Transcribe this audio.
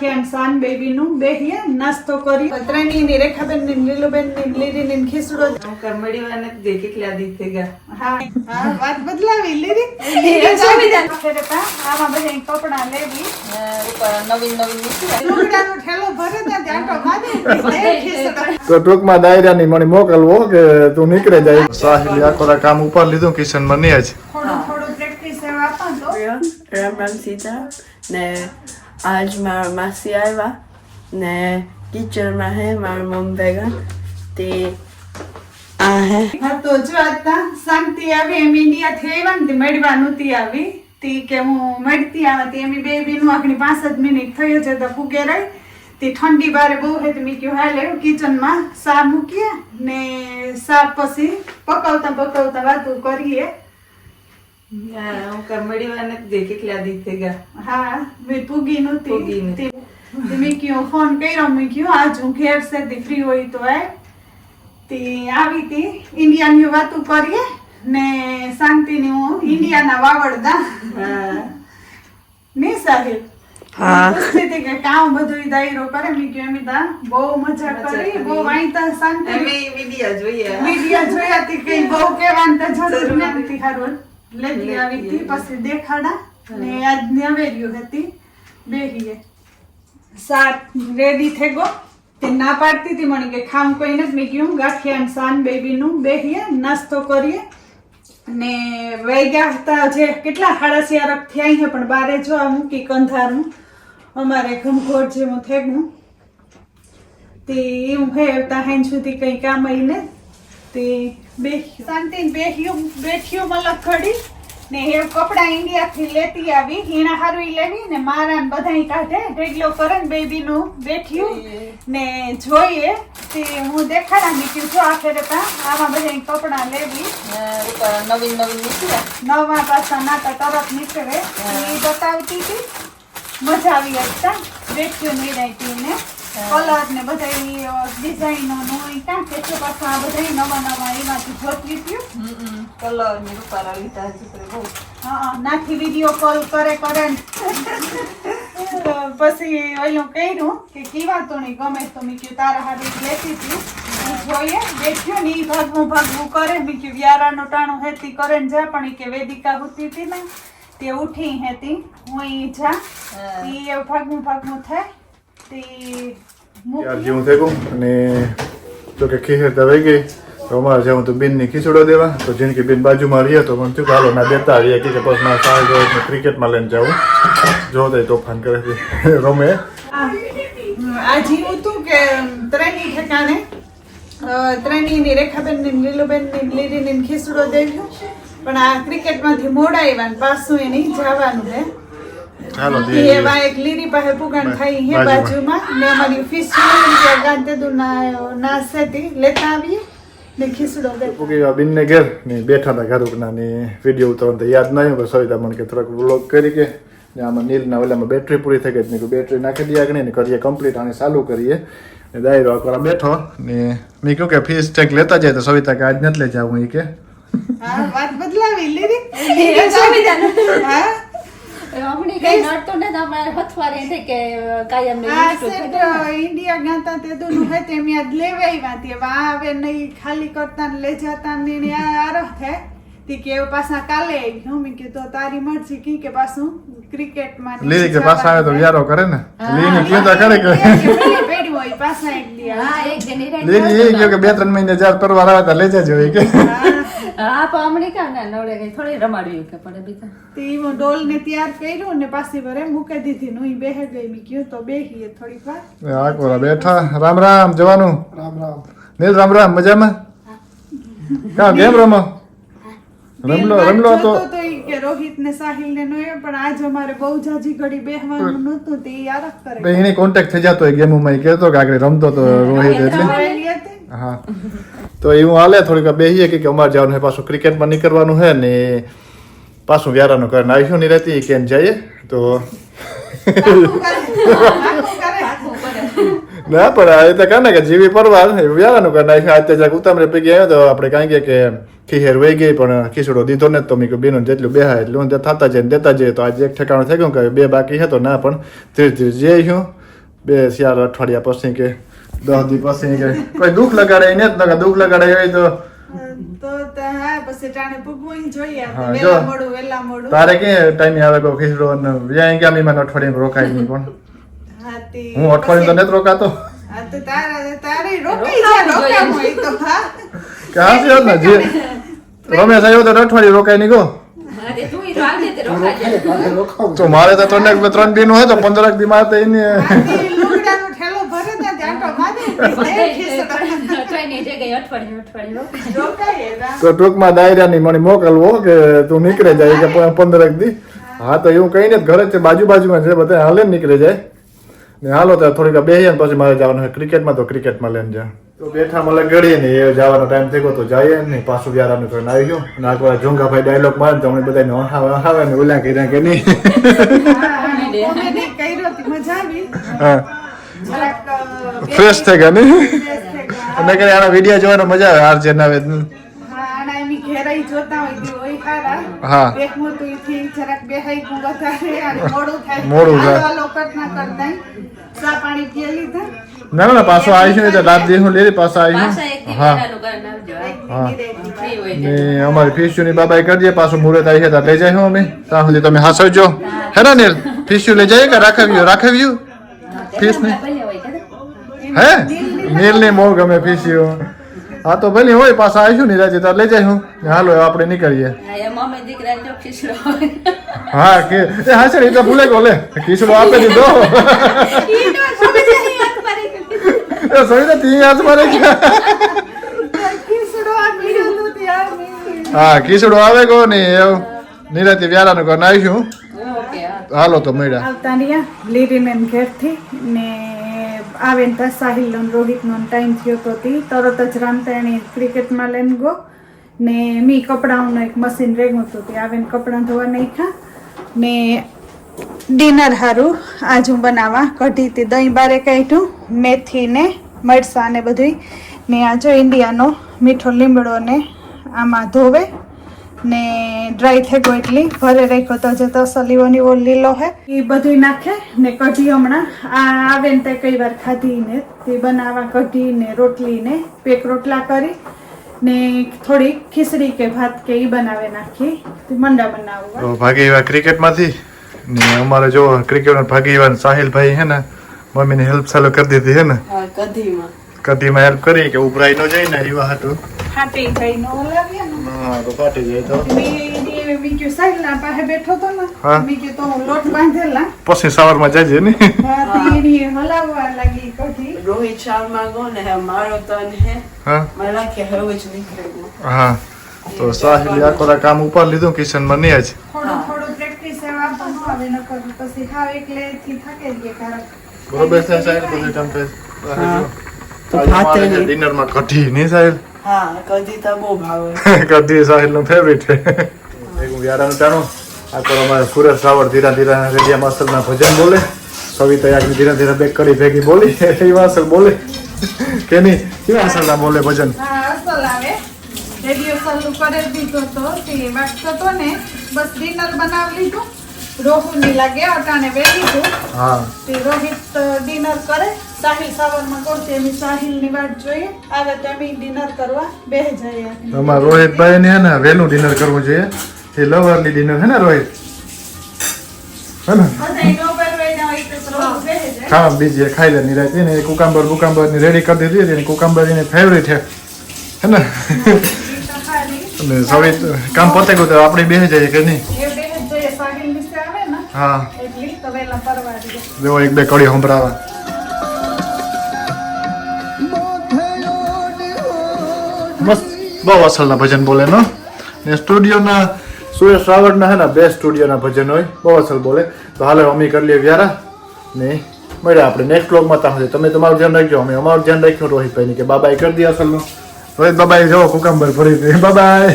ગાંઠિયા San baby નું બેહીએ નાસ્તો કરી ત્રણેય ની રેખાબેન ની લીલુબેન ની લીલી ની ખીસડો કમડી વાને દે કેટલા દી થઈ ગયા હા વાત બદલાવી લીલી સંવિધાન આમાં બધા કપડા લેવી નવીન નીકળ્યા લુગડાનો ઠેલો ભરે ને જાટો માદે ખીસડો તો ટૂંકમાં દાયરાની મને મોકલવો કે તું નીકળે જાય સાહિલ આખો કામ ઉપર લીધું કિશનમાં નહીં જ થોડું પ્રેક્ટિસ એવા આપો તો રામ રામ સીતા ને આજ મારા માસી આવ્યા ને કિચનમાં હે મારા મમ્મી ભેગા તે આ હે હા તો જો આતા શાંતિ આવી એમ ઇન્ડિયા થી આવ્યા ને મળવા નહોતી આવી તી કે હું મળતી આવતી એમ બેબી નું આખણી 5 મિનિટ થયો છે તો ફૂગે રહી તે ઠંડી બારે બહુ હે તો મેં કહ્યું હાલે કિચનમાં સા મૂકીએ ને સા પછી પકવતા વાતું કરીએ હું કમડી વાને દે કેટલા દી થઈ ગયા હા મેં પૂગી નહોતી મેં કહ્યું ફોન કર્યો મેં કહ્યું આજ હું ઘેર છે ફ્રી હોય તો તે આવી હતી ઇન્ડિયાની વાતું કરીએ ને શાંતિની હું ઇન્ડિયાના વાવડદા ને સાહેબ પૂછતી કે કામ બધું દાયરો કરે મેં કહ્યું એમિતા બહુ મજા કરી બહુ વાંચતા શાંતિ અમે વિડિયા જોયા હતી કઈ બહુ કહેવાની તો જરૂર નથી હારું લેતી આવી હતી પછી દેખાડા ને આજ નવેર્યું હતી બેહીએ શાક રેડી થઈ ગયો તે ના પાડતી હતી મને કે ખામ કોઈ નથી મેં કહ્યું ગાંઠિયા સાન બેબી નું બેહીએ નાસ્તો કરીએ ને વૈગ્યા હતા જે કેટલા 6:30 થયા છે પણ બારે જો આ મૂકી કંધારું અમારે ઘમઘોટ જેવું થઈ ગયું તે એવું ફેરતા હાઈન સુધી કઈ કામ આવીને તે બેઠ્યું શાંતિ બેઠ્યું મલક ઘડી ને એ કપડા ઇન્ડિયા થી લેતી આવી હીણા હારવી લેવી ને મારા ને બધાય કાઢે ઢેગલો કરે ને બેબી નું બેઠ્યું ને જોઈએ તે હું દેખાડા નીકળ્યું જો આખરે આમાં બધા કપડા લેવી નવીન નીકળ્યા નવા પાછા નાતા તરત નીકળે એ બતાવતી હતી મજા આવી હતા બેઠ્યું નિરાયતી ને કલર ને બધા ડિઝાઇનો નું ક્યાં કે પાછા આ બધા નવા એમાંથી જોતી થયું કલર ની રૂપારા લીધા છે બહુ હા નાથી વિડીયો કોલ કરે તો પછી ઓલું કર્યું કે કેવા તો નહીં ગમે તો મેં કહ્યું તારા હારી લેતી હતી જોઈએ બેઠ્યો ને ઈ ભાગવું કરે મેં કહ્યું વ્યારાનું ટાણું હેતી કરે ને જા પણ ઈ કે વેદિકા હોતી હતી ને તે ઉઠી હેતી હું ઈ જા ઈ ભાગવું થાય તે યાર જેવું થઈ ગયું અને તો કે ખીર દવાઈ ગઈ તો અમારે જાઉં તો બેનની ખીચડો દેવા તો જેનકી બેન બાજુમાં રહીએ તો મને થયું હાલો ના દેતા રહીએ કે પછી મારા સાહેબ ક્રિકેટમાં લઈને જાઉં જો તો તોફાન કરે છે રમે આ જીવું હતું કે ત્રણેય ઠેકાણે ત્રણેયની રેખાબેન ની લીલુબેન ની લીલી ની ખીસડો દેવ્યો પણ આ ક્રિકેટમાંથી મોડા આવ્યા પાછું એ નહીં જવાનું છે હાલો એવા એક લીરી પાસે પુગાણ ખાઈ હે બાજુમાં ને અમારી ફિશ ના સેતી લેતા આવીએ ને ખીસડો દે પૂગી બેનને ઘેર ને બેઠા હતા ઘરુકના ને વિડીયો ઉતારવાનું તો યાદ નહીં પણ સવિતા મને કે થોડાક વ્લોગ કરી કે ને આમાં નીલના ઓલામાં બેટરી પૂરી થઈ ગઈ ને બેટરી નાખી દઈએ આગળ ને કરીએ કમ્પ્લીટ આને ચાલુ કરીએ ને દાયરો આખો બેઠો ને મેં કહ્યું કે ફીસ ચેક લેતા જાય તો સવિતા કે આજ નથી લઈ જાઉં એ કે હા વાત બદલાવી લીરી સંવિધાન હા હમણી કઈ નડતો ને તમારે હથવારે છે કે કાયમ ને ઇન્ડિયા ગાતા તે દોનું હે તેમ યાદ લેવાઈ વાતી આવે નહીં ખાલી કરતા ને લઈ જતા ને આરો હે તી કે પાછા કાલે હું મે કે તો તારી મરજી કી કે પાછું ક્રિકેટ માં લીલી કે પાછા આવે તો યારો કરે ને લીલી કીધા કરે કે પેડી હોય પાછા એક દી હા એક દિન લીલી એ કહ્યું કે 2-3 મહિને જાર પરવાર આવે તો લઈ જજો કે હા પણ હમણી કામ ના નવડે કઈ થોડી રમાડ્યું કે પડે બીજા તી હું ડોલ ને તૈયાર કર્યું ને પાછી વરે મૂકી દીધી નું બેહે ગઈ મી કયો તો બેહીએ થોડીક વાર આ કોરા બેઠા રામ રામ જવાનું રામ રામ નીલ રામ મજામાં કા ગેમ રમો રમલો તો ઈ કે રોહિત ને સાહિલ ને નોય પણ આજ અમારે બહુ જાજી ઘડી બેહવાનું નહોતું તે યાદ કરે બે એને કોન્ટેક્ટ થઈ જતો ગેમમાં ઈ કહેતો કે આગળ રમતો તો રોહિત એટલે હા તો એવું હાલે થોડીક બેહીએ કે અમારે જવાનું છે પાછું ક્રિકેટમાં નીકળવાનું છે ને પાછું વ્યારાનું કરીને આવીશું નહીં રહેતી કેમ જઈએ તો ના પણ એ તો કાને કે જીવી પરવાર વ્યારાનું કરીને આવીશું આજે જરાક ઉતામરે પૈકી આવ્યો તો આપણે કાંઈ કે ખીહેર વહી ગઈ પણ ખીચડો દીધો ને તો મેં કહ્યું બેનો જેટલું બેહાય એટલું થતા જાય ને દેતા જઈએ તો આજે એક ઠેકાણું થઈ ગયું કે બે બાકી હતો ના પણ ધીરે ધીરે જઈશું 2 4 અઠવાડિયા પછી કે 10 દી પછી કે કોઈ દુઃખ લગાડે ને જ ન દુઃખ લગાડે હોય તો હા પછી ટાણે પૂગવું જોઈએ હા, આપણે. જો. વેલા મોડું તારે કે ટાઈમે આવે કો ખીચડો ને વ્યાય કે અમે અઠવાડિયામાં રોકાય નહીં પણ હા, તે હું અઠવાડિયું તો નથી રોકાતો હા, તો તારે રોકાઈ જાય રોકાવું હોય તો હા કે હા છે ને જે રમેશ આવ્યો તો અઠવાડિયું રોકાય નહીં ગો તો મારે તો 3 દિન હોય તો 15 દી માં તો એને આથી લુગડાનો ઠેલો ભરે ને ત્યાં તો મારે રોકાય એના. તો ટૂંકમાં ડાયરાની મને મોકલવો કે તું નીકળે જાય કે 15 દી હા તો એવું કઈ ને ઘરે જ છે બાજુમાં છે બધા હાલે ને નીકળે જાય ને હાલો તો થોડીક બેહીએ ને પછી મારે જવાનું હોય ક્રિકેટમાં તો ક્રિકેટમાં લઈને જાય તો બેઠા મળે ગળીએ ને એ જવાનો ટાઈમ થઈ ગયો તો જઈએ ને પાછું વ્યારાનું કરીને આવી ગયો ને આગળ જોંગાભાઈ ડાયલોગ મારે તો અમે બધાને હહાવે ને ઓલા કર્યા કે નહીં કોમેડી કર્યો હતી, મજા આવી. હા જરાક, ફ્રેશ થઈ ગયા નહીં fresh થઈ ગયા. અને કે આના વિડીયો જોવાનો મજા આવે આર જેના આવે હા, આના એની ઘેરાઈ જોતા હોય તે હોય ખારા. હા. એકમું તો ઈથી જરાક બેહાઈ ગયું વધારે અને મોડું થાય. મોડું થાય. હાલો લોકટ ના કરતા. ચા પાણી પી લીધા. ના ના પાછો આવીશું ને તો રાત દી હું લેરી પાછો પાછા એક આવીશું દી હા વેલાનું કરીને આવજો. હા. ફ્રી હોય ને અમારી ફિશ્યુની બાબાઈ કરી દે પાછું મુહૂર્ત આવી છે તો લઈ જાય અમે ત્યાં સુધી તમે હાસવજો હે ને ફિશ્યુ લઈ જાય કે રાખાવ્યું ફિશ ને હે નીલ ને મોં ગમે ફિશ્યુ હા તો ભલે હોય પાછા આવીશું ને રાજી તો લઈ જાય હું હાલો આપણે નીકળીએ હા, એ મમ્મી દીકરાને જો ખીચડો હોય. હા કે એ હા સર એ તો ભૂલે ગયો લે ખીચડો આપી દીધો ઈ તો સમજે નહીં હાથ મારી ગઈ. એ સવિતા તી હાથ મારે ગયા ખીચડો આપી દીધો ત્યાં મેં. હા ખીચડો આવે કો ને એવું નિરાતે વ્યારાનું કરીને આવીશું ઓકે હા. હાલો તો મળ્યા આવતા રહ્યા લીરીને ઘેરથી ને આવે ને ત્યાં સાહિલનો ને રોહિતનો ટાઈમ થયો તો તી તરત જ રામતાણી ક્રિકેટમાં લઈને ગયો ને મી કપડાઓનું એક મશીન રેગું હતું તે આવે ને કપડાં ધોવા નાખ્યા ને ડિનર હારું આજ હું બનાવવા કઢી હતી દહીં બારે કાઢ્યું મેથી ને મરચાં ને બધું ને આ જો ઇન્ડિયાનો મીઠો લીમડો ને આમાં ધોવે ને ડ્રાય થઈ ગયો એટલી ભરે રાખ્યો તો જે તસલીઓની ઓલ લીલો હે એ બધું નાખે ને કઢી હમણાં આ આવે ને તે કઈ વાર ખાધી ને તે બનાવવા કઢી ને રોટલી ને પેક રોટલા કરી ને થોડી ખીચડી કે ભાત કે ઈ બનાવે નાખી તે મંડા બનાવવા તો ભાગી એવા ક્રિકેટમાંથી ને અમારે જો ક્રિકેટમાં ભાગી એવા સાહિલભાઈ હે ને મમ્મીને હેલ્પ ચાલુ કરી દીધી હે ને હા કઢીમાં કઢીમાં હેલ્પ કરી કે ઉભરાઈ ન જાય ને એવા હતું ફાટી જઈને ઓલાવ્યા ને હા તો ફાટી જાય તો મેં કીધું સાહિલના પાસે બેઠો તો ને હા. મેં કીધું તો હું લોટ બાંધેલા પછી સવારમાં જજે ને હા તે એની હલાવવા લાગી કઢી રોહિત શાળામાં ગયો ને મારો તન હે હા મારા કે હવે જ નીકળે ગયો હા તો સાહિલ આખો કામ ઉપર લીધું કિચનમાં નહીં જ થોડું થોડું પ્રેક્ટિસ આપવાનું આવે ન કરું પછી હાવ એકલેથી થાકે જ ગયા બરોબર છે સાહિલ બધું ટાઈમ હા. તો તો ભાતે નહીં. ડિનરમાં કઢી નહીં સાહિલ હા કઢી તો બહુ ભાવે કઢી સાહિલનું ફેવરિટ છે એક હું વ્યારાનું ટાણું આ તો અમારે સુરેશ રાવળ ધીરા ધીરા રેડિયા માસ્ટરના ભજન બોલે સવિતા યાજ્ઞ ધીરા ધીરા બે કડી ભેગી બોલી એ વાસલ બોલે કે નહીં કેવા અસલના બોલે ભજન હા અસલ આવે રેડિયો ચાલુ કરી દીધો તો તે વાગતો તો ને બસ ડિનર બનાવી લીધું રોહુની લાગે અટાણે વેલી દીધું હા તે રોહિત ડિનર કરે સાહિલ સવારમાં કરશે એમ સાહિલની વાટ જોઈએ આવે તો એમ ડિનર કરવા બેસી જાય અમારા રોહિતભાઈ ને હે ને વહેલું ડિનર કરવું જોઈએ એ લવરલી ડિનર હે ને રોહિત હે ને બધા નો પરવાઈના હોય તો રોહિત બેસી જાય હા બીજી ખાઈ લે નિરાતી ને કુકામ્બર ની રેડી કરી દીધી હતી ને કુકામ્બર એની ફેવરિટ છે હે ને ઈ તો ખાલી અને સવિત કામ પતે ગયું તો આપણે બેસી જઈએ કે નહીં એ બેસી જોઈએ સાહિલ નીચે આવે ને હા એટલી તો વહેલા પરવારી જાય જો એક બે કડી સંભળાવા મસ્ત બહુ અસલના ભજન બોલે નો ને સ્ટુડિયોના સુરેશ રાવળના હે ને બે સ્ટુડિયોના ભજન હોય બહુ અસલ બોલે તો હાલે અમે કરી લઈએ વ્યારા ને મળ્યા આપણે નેક્સ્ટ વ્લોગમાં ત્યાં તમે તમારું ધ્યાન રાખજો અમે અમારું ધ્યાન રાખ્યું રોહિતભાઈની કે બાબાએ કરી દે અસલનું રોહિત બાબાએ જવો કુકંબર ભરી દે બાબાએ